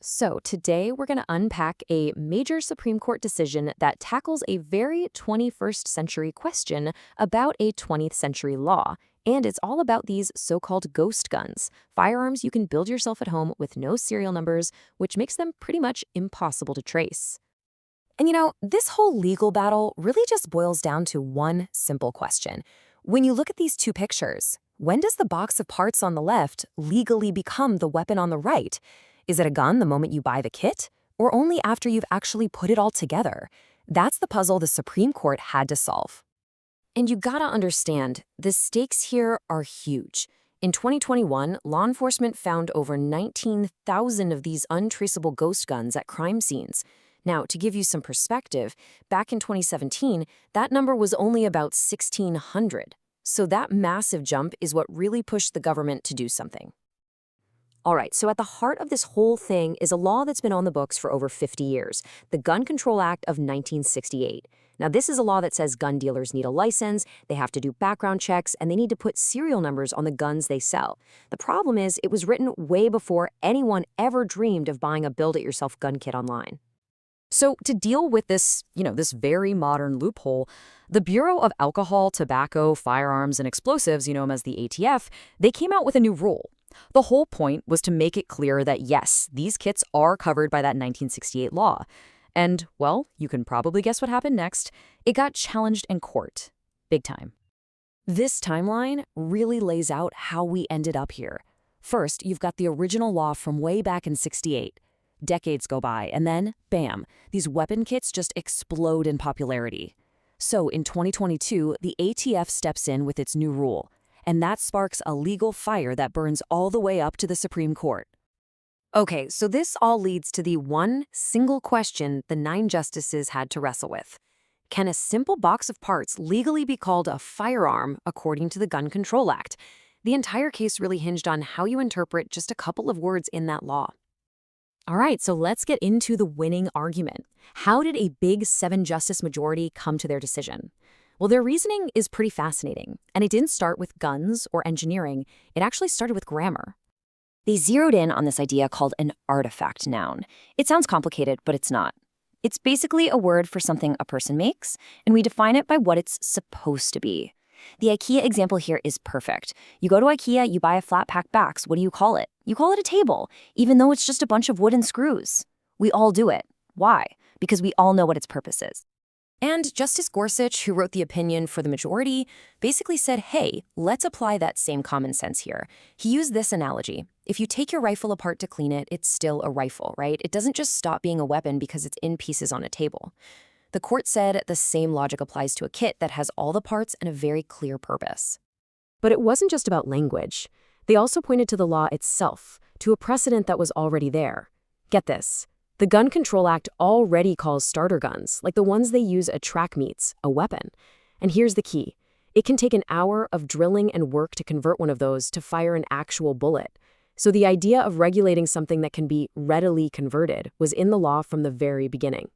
So, today we're going to unpack a major Supreme Court decision that tackles a very 21st century question about a 20th century law. And it's all about these so called ghost guns, firearms you can build yourself at home with no serial numbers, which makes them pretty much impossible to trace. And this whole legal battle really just boils down to one simple question. When you look at these two pictures, when does the box of parts on the left legally become the weapon on the right? Is it a gun the moment you buy the kit, or only after you've actually put it all together? That's the puzzle the Supreme Court had to solve. And you gotta understand, the stakes here are huge. In 2021, law enforcement found over 19,000 of these untraceable ghost guns at crime scenes. Now, to give you some perspective, back in 2017, that number was only about 1,600. So that massive jump is what really pushed the government to do something. All right, so at the heart of this whole thing is a law that's been on the books for over 50 years, the Gun Control Act of 1968. Now, this is a law that says gun dealers need a license, they have to do background checks, and they need to put serial numbers on the guns they sell. The problem is, it was written way before anyone ever dreamed of buying a build-it-yourself gun kit online. So to deal with this very modern loophole, the Bureau of Alcohol, Tobacco, Firearms and Explosives, you know them as the ATF, they came out with a new rule. The whole point was to make it clear that, yes, these kits are covered by that 1968 law. And, well, you can probably guess what happened next. It got challenged in court. Big time. This timeline really lays out how we ended up here. First, you've got the original law from way back in '68. Decades go by, and then, bam, these weapon kits just explode in popularity. So in 2022, the ATF steps in with its new rule. And that sparks a legal fire that burns all the way up to the Supreme Court. Okay, so this all leads to the one single question the 9 justices had to wrestle with. Can a simple box of parts legally be called a firearm according to the Gun Control Act? The entire case really hinged on how you interpret just a couple of words in that law. All right, so let's get into the winning argument. How did a big 7-justice majority come to their decision? Well, their reasoning is pretty fascinating, and it didn't start with guns or engineering. It actually started with grammar. They zeroed in on this idea called an artifact noun. It sounds complicated, but it's not. It's basically a word for something a person makes, and we define it by what it's supposed to be. The IKEA example here is perfect. You go to IKEA, you buy a flat pack box. What do you call it? You call it a table, even though it's just a bunch of wooden screws. We all do it. Why? Because we all know what its purpose is. And Justice Gorsuch, who wrote the opinion for the majority, basically said, hey, let's apply that same common sense here. He used this analogy. If you take your rifle apart to clean it, it's still a rifle, right? It doesn't just stop being a weapon because it's in pieces on a table. The court said the same logic applies to a kit that has all the parts and a very clear purpose. But it wasn't just about language. They also pointed to the law itself, to a precedent that was already there. Get this. The Gun Control Act already calls starter guns, like the ones they use at track meets, a weapon. And here's the key. It can take an hour of drilling and work to convert one of those to fire an actual bullet. So the idea of regulating something that can be readily converted was in the law from the very beginning.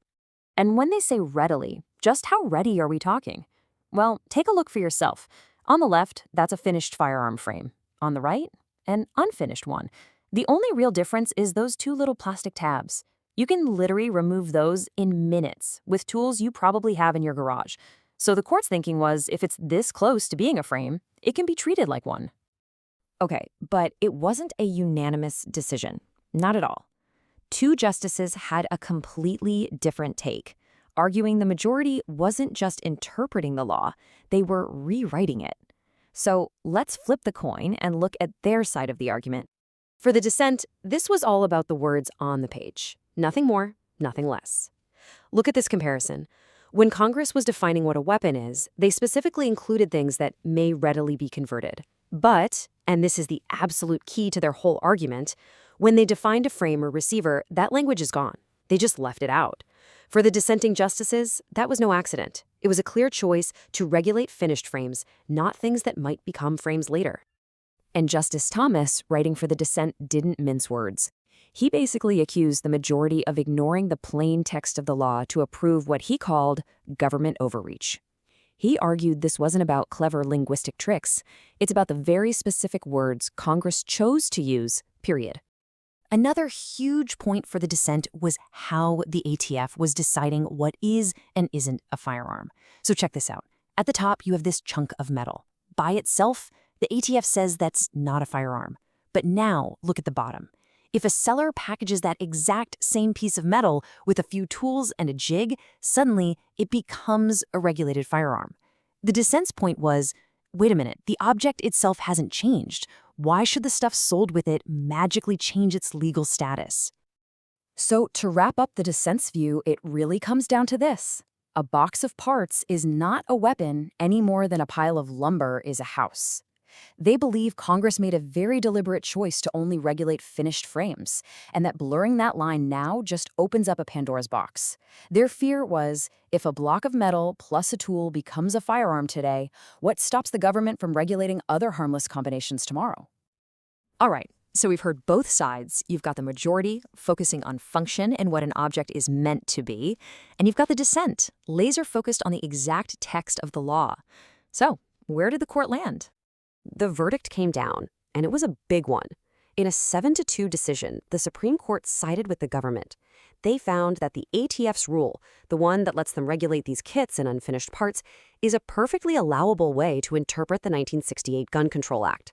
And when they say readily, just how ready are we talking? Well, take a look for yourself. On the left, that's a finished firearm frame. On the right, an unfinished one. The only real difference is those 2 little plastic tabs. You can literally remove those in minutes with tools you probably have in your garage. So the court's thinking was, if it's this close to being a frame, it can be treated like one. Okay, but it wasn't a unanimous decision. Not at all. 2 justices had a completely different take, arguing the majority wasn't just interpreting the law, they were rewriting it. So let's flip the coin and look at their side of the argument. For the dissent, this was all about the words on the page. Nothing more, nothing less. Look at this comparison. When Congress was defining what a weapon is, they specifically included things that may readily be converted. But, and this is the absolute key to their whole argument, when they defined a frame or receiver, that language is gone. They just left it out. For the dissenting justices, that was no accident. It was a clear choice to regulate finished frames, not things that might become frames later. And Justice Thomas, writing for the dissent, didn't mince words. He basically accused the majority of ignoring the plain text of the law to approve what he called government overreach. He argued this wasn't about clever linguistic tricks. It's about the very specific words Congress chose to use, period. Another huge point for the dissent was how the ATF was deciding what is and isn't a firearm. So check this out. At the top, you have this chunk of metal. By itself, the ATF says that's not a firearm. But now, look at the bottom. If a seller packages that exact same piece of metal with a few tools and a jig, suddenly it becomes a regulated firearm. The dissent's point was, wait a minute, the object itself hasn't changed. Why should the stuff sold with it magically change its legal status? So to wrap up the dissent's view, it really comes down to this. A box of parts is not a weapon any more than a pile of lumber is a house. They believe Congress made a very deliberate choice to only regulate finished frames, and that blurring that line now just opens up a Pandora's box. Their fear was, if a block of metal plus a tool becomes a firearm today, what stops the government from regulating other harmless combinations tomorrow? All right, so we've heard both sides. You've got the majority focusing on function and what an object is meant to be, and you've got the dissent, laser focused on the exact text of the law. So, where did the court land? The verdict came down, and it was a big one. In a 7-2 decision, the Supreme Court sided with the government. They found that the ATF's rule, the one that lets them regulate these kits and unfinished parts, is a perfectly allowable way to interpret the 1968 Gun Control Act.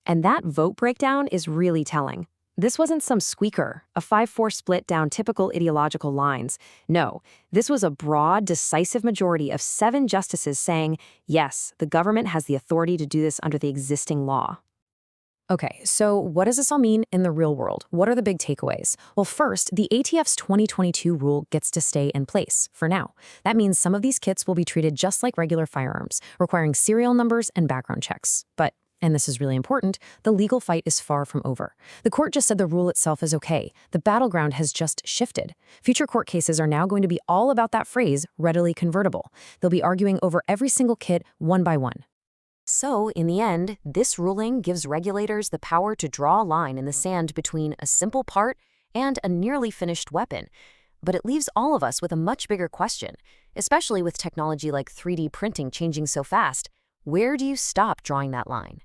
And that vote breakdown is really telling. This wasn't some squeaker, a 5-4 split down typical ideological lines. No, this was a broad, decisive majority of 7 justices saying, yes, the government has the authority to do this under the existing law. Okay, so what does this all mean in the real world? What are the big takeaways? Well, first, the ATF's 2022 rule gets to stay in place for now. That means some of these kits will be treated just like regular firearms, requiring serial numbers and background checks. But and this is really important, the legal fight is far from over. The court just said the rule itself is okay. The battleground has just shifted. Future court cases are now going to be all about that phrase, readily convertible. They'll be arguing over every single kit one by one. So, in the end, this ruling gives regulators the power to draw a line in the sand between a simple part and a nearly finished weapon. But it leaves all of us with a much bigger question, especially with technology like 3D printing changing so fast. Where do you stop drawing that line?